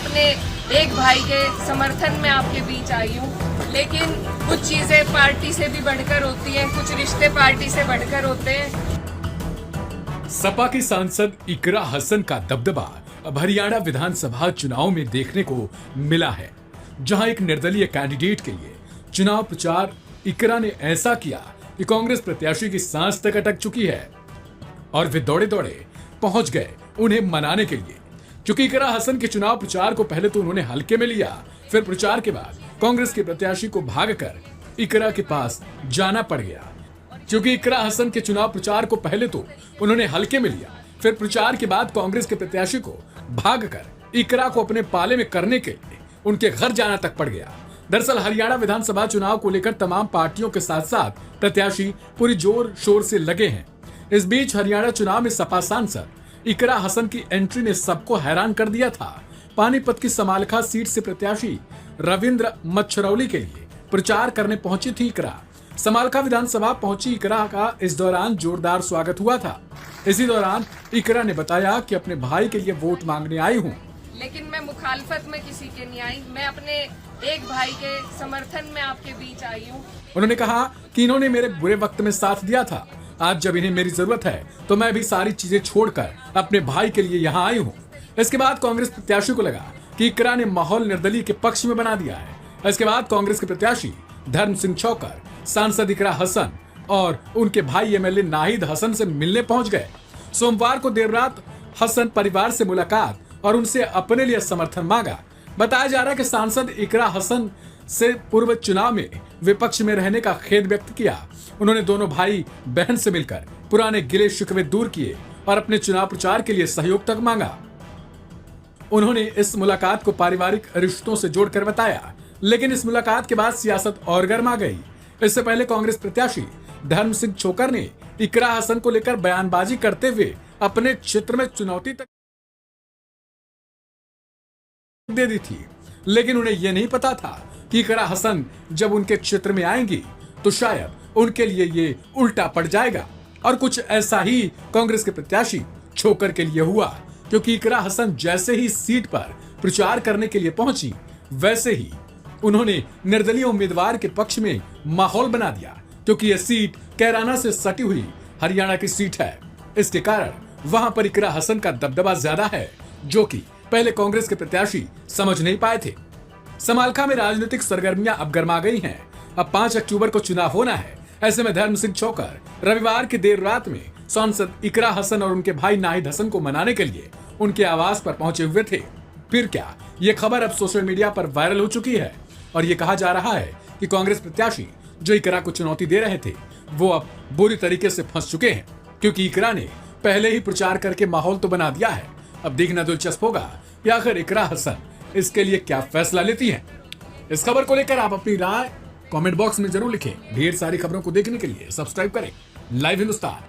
अपने एक भाई के समर्थन में आपके बीच आई हूँ, लेकिन कुछ चीजें पार्टी से भी बढ़कर होती हैं, कुछ रिश्ते पार्टी से बढ़कर होते हैं। सपा की सांसद इकरा हसन का दबदबा अब हरियाणा विधानसभा चुनाव में देखने को मिला है, जहां एक निर्दलीय कैंडिडेट के लिए चुनाव प्रचार इकरा ने ऐसा किया कि कांग्रेस प्रत्याशी की सांस तक अटक चुकी है और वे दौड़े दौड़े पहुंच गए उन्हें मनाने के लिए। क्योंकि इकरा हसन के चुनाव प्रचार को पहले तो उन्होंने हल्के में लिया, फिर प्रचार के बाद कांग्रेस के प्रत्याशी को भागकर इकरा के पास जाना पड़ गया। क्योंकि इकरा हसन के चुनाव प्रचार को पहले तो उन्होंने हल्के में लिया, फिर प्रचार के बाद कांग्रेस के प्रत्याशी को भागकर इकरा को अपने पाले में करने के लिए उनके घर जाना तक पड़ गया। दरअसल हरियाणा विधानसभा चुनाव को लेकर तमाम पार्टियों के साथ साथ प्रत्याशी पूरी जोर शोर से लगे हैं। इस बीच हरियाणा चुनाव में सपा सांसद इकरा हसन की एंट्री ने सबको हैरान कर दिया था। पानीपत की समालखा सीट से प्रत्याशी रविंद्र मच्छरौली के लिए प्रचार करने पहुंची थी इकरा। समालखा विधानसभा पहुंची इकरा का इस दौरान जोरदार स्वागत हुआ था। इसी दौरान इकरा ने बताया कि अपने भाई के लिए वोट मांगने आई हूँ, लेकिन मैं मुखालफत में किसी के नहीं आई, मैं अपने एक भाई के समर्थन में आपके बीच आई हूँ। उन्होंने कहा कि इन्होंने मेरे बुरे वक्त में साथ दिया था, आज जब इन्हें मेरी जरूरत है तो मैं भी सारी चीजें छोड़कर अपने भाई के लिए यहाँ आई हूँ। इसके बाद कांग्रेस प्रत्याशी को लगा कि इकरा ने माहौल निर्दलीय के पक्ष में बना दिया है। इसके बाद कांग्रेस के प्रत्याशी धर्म सिंह छौकर सांसद इकरा हसन और उनके भाई एमएलए नाहिद हसन से मिलने पहुंच गए। सोमवार को देर रात हसन परिवार से मुलाकात और उनसे अपने लिए समर्थन मांगा। बताया जा रहा है कि सांसद इकरा हसन से पूर्व चुनाव में विपक्ष में रहने का खेद व्यक्त किया। उन्होंने दोनों भाई बहन से मिलकर पुराने गिले शिकवे दूर किए और अपने चुनाव प्रचार के लिए सहयोग तक मांगा। उन्होंने इस मुलाकात को पारिवारिक रिश्तों से जोड़कर बताया, लेकिन इस मुलाकात के बाद सियासत और गर्मा गई। इससे पहले कांग्रेस प्रत्याशी धर्म सिंह छोकर ने इकरा हसन को लेकर बयानबाजी करते हुए अपने क्षेत्र में चुनौती तक दे दी थी, लेकिन उन्हें यह नहीं पता था कि इकरा हसन जब उनके क्षेत्र में आएंगी तो शायद उनके लिए ये उल्टा पड़ जाएगा। और कुछ ऐसा ही कांग्रेस के प्रत्याशी छोकर के लिए हुआ, क्योंकि इकरा हसन जैसे ही सीट पर प्रचार करने के लिए पहुंची, वैसे ही उन्होंने निर्दलीय उम्मीदवार के पक्ष में माहौल बना दिया। क्योंकि यह सीट कैराना से सटी हुई हरियाणा की सीट है, इसके कारण वहां पर इकरा हसन का दबदबा ज्यादा है, जो कि पहले कांग्रेस के प्रत्याशी समझ नहीं पाए थे। समालखा में राजनीतिक सरगर्मियां अब गर्मा गई हैं। अब 5 अक्टूबर को चुनाव होना है। ऐसे में धर्म सिंह छोकर रविवार की देर रात में सांसद इकरा हसन और उनके भाई नाहिद हसन को मनाने के लिए उनके आवास पर पहुंचे हुए थे। फिर क्या, ये खबर अब सोशल मीडिया पर वायरल हो चुकी है और ये कहा जा रहा है कि कांग्रेस प्रत्याशी जो इकरा को चुनौती दे रहे थे, वो अब बुरी तरीके से फंस चुके हैं, क्योंकि इकरा ने पहले ही प्रचार करके माहौल तो बना दिया है। अब देखना दिलचस्प होगा कि आखिर इकरा हसन इसके लिए क्या फैसला लेती है। इस खबर को लेकर आप अपनी राय कमेंट बॉक्स में जरूर लिखें। ढेर सारी खबरों को देखने के लिए सब्सक्राइब करें लाइव हिंदुस्तान।